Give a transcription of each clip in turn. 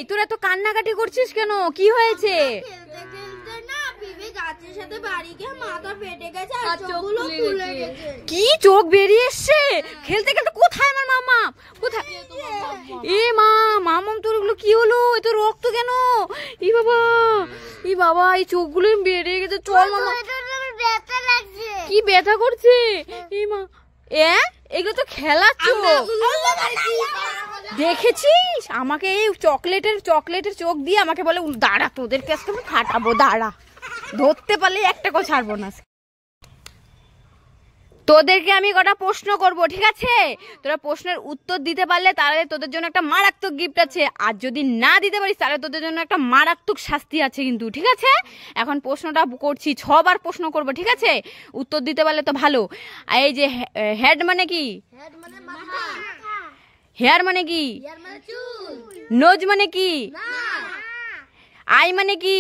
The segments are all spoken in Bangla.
তোরা তো কান্নাকাটি করছিস কেন? কি হয়েছে? কি চোখ বেরিয়ে এসছে? খেলতে খেলতে কোথায় আমার মামা? কোথায়? এ মা, মামাম তোর এগুলো কি হলো? এ তো রক্ত কেন? ই বাবা, ই বাবা, এই চোখগুলো বেরিয়ে গেছে। চল মামা। কি ব্যথা করছে? এ মা, এগুলো তো খেলার চোখ। দেখেছিস আমাকে এই চকলেটের চোখ দিয়ে আমাকে বলে দাঁড়া, তোদেরকে আজকে আমি ফাটাবো, দাঁড়া, ধরতে পারলে একটা কথা ছাড়বো না। তোদেরকে আমি কটা প্রশ্ন করব, ঠিক আছে? তোরা প্রশ্নের উত্তর দিতে পারলে তাহলে তোদের জন্য একটা মারাত্মক গিফট আছে, আর যদি না দিতে পারিস তাহলে তোদের জন্য একটা মারাত্মক শাস্তি আছে কিন্তু, ঠিক আছে? এখন প্রশ্নটা করছি, 6 বার প্রশ্ন করব, ঠিক আছে? উত্তর দিতে পারলে তো ভালো। এই যে হেড মানে কি? হেয়ার মানে কি? নোজ মানে কি? আই মানে কি?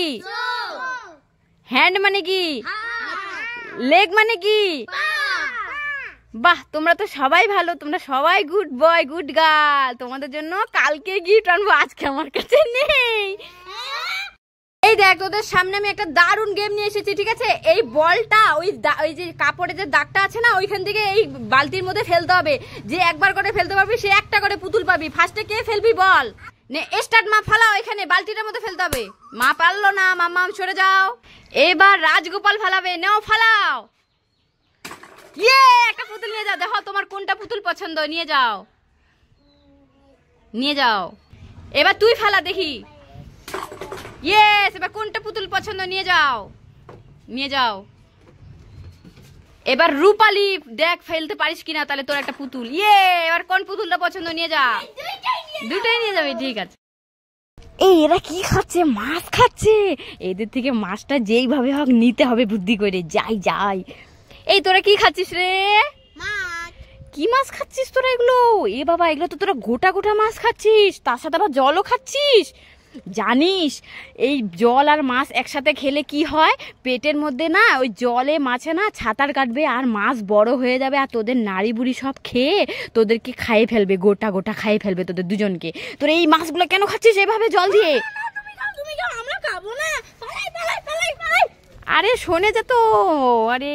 হ্যান্ড মানে কি? লেগ মানে কি? বাহ, তোমরা তো সবাই ভালো, তোমরা সবাই গুড বয় গুড গার্ল। তোমাদের জন্য কালকে গিফট আনবো, আজকে আমার কাছে নেই। এই দেখ, তোদের সামনে আমি একটা দারুণ গেম নিয়ে এসেছি, ঠিক আছে? এই বলটা ওই যে কাপড়ের যে দাগটা আছে না, ওইখান থেকে এই বালতির মধ্যে ফেলতে হবে। যে একবার করে ফেলতে পারবি সে একটা করে পুতুল পাবি। ফার্স্টে কে ফেলবি বল? নে স্টার্ট। মা ফালাও, এখানে বালতিটার মধ্যে ফেলতে হবে। মা পারলো না, মাম্মা সরে যাও। এবার রাজগোপাল ফালাবে, নেও ফালাও। ইয়ে, একটা পুতুল নিয়ে যাও। দেখো তোমার কোনটা পুতুল পছন্দ, নিয়ে যাও, নিয়ে যাও। এবার তুই ফালা দেখি। ইয়েস, এবার কোনটা পুতুল পছন্দ, নিয়ে যাও, নিয়ে যাও। এবার রূপালি, দেখ ফেলতে পারিস কিনা, তাহলে তোর একটা পুতুল। ইয়ে, এবার কোন পুতুলটা পছন্দ, নিয়ে যা। দুটোই নিয়ে যাবে, ঠিক আছে। এই এরা কি খাচ্ছে? মাছ খাচ্ছে। এদের থেকে মাছটা যেইভাবে হোক নিতে হবে বুদ্ধি করে। যাই যাই। এই তোরা কি খাচ্ছিস রে? কি মাছ খাচ্ছিস তোরা এগুলো? এ বাবা, এগুলো তো তোরা গোটা গোটা মাছ খাচ্ছিস, তার সাথে আবার জলও খাচ্ছিস। জানিস এই জল আর মাছ একসাথে খেলে কি হয়? পেটের মধ্যে না ওই জলে মাছে না ছাতার কাটবে, আর মাছ বড় হয়ে যাবে, আর তোদের নাড়ি বুড়ি সব খেয়ে তোদেরকে খাইয়ে ফেলবে, গোটা গোটা খাইয়ে ফেলবে তোদের দুজনকে। তোরা এই মাছগুলো কেন খাচ্ছিস এভাবে জল দিয়ে? আরে শোনে যা তো, আরে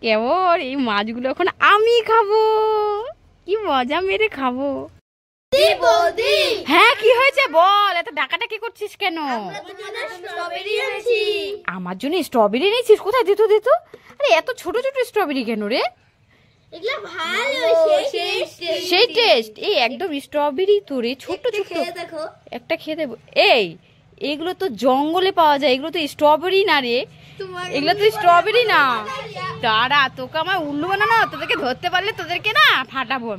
কেমন এই মাছগুলো এখন আমি খাবো, কি মজা মেরে খাবো। হ্যাঁ, কি হয়েছে বল? এত ডাকাডাকি করছিস কেন? আমার জন্য স্ট্রবেরি নিয়েছিস? কোথায় দিত দিত? আরে এত ছোট ছোট স্ট্রবেরি কেন রে? সেই টেস্ট? এই একদম স্ট্রবেরি তো রে, ছোট ছোট। একটা খেয়ে দেবো। এই এগুলো তো জঙ্গলে পাওয়া যায়, এগুলো তো স্ট্রবেরি না রে, এগুলো তো স্ট্রবেরি না। দাঁড়া, তোকে আমার উল্লু বানানো, তোদেরকে ধরতে পারলে তোদেরকে না ফাটাবো।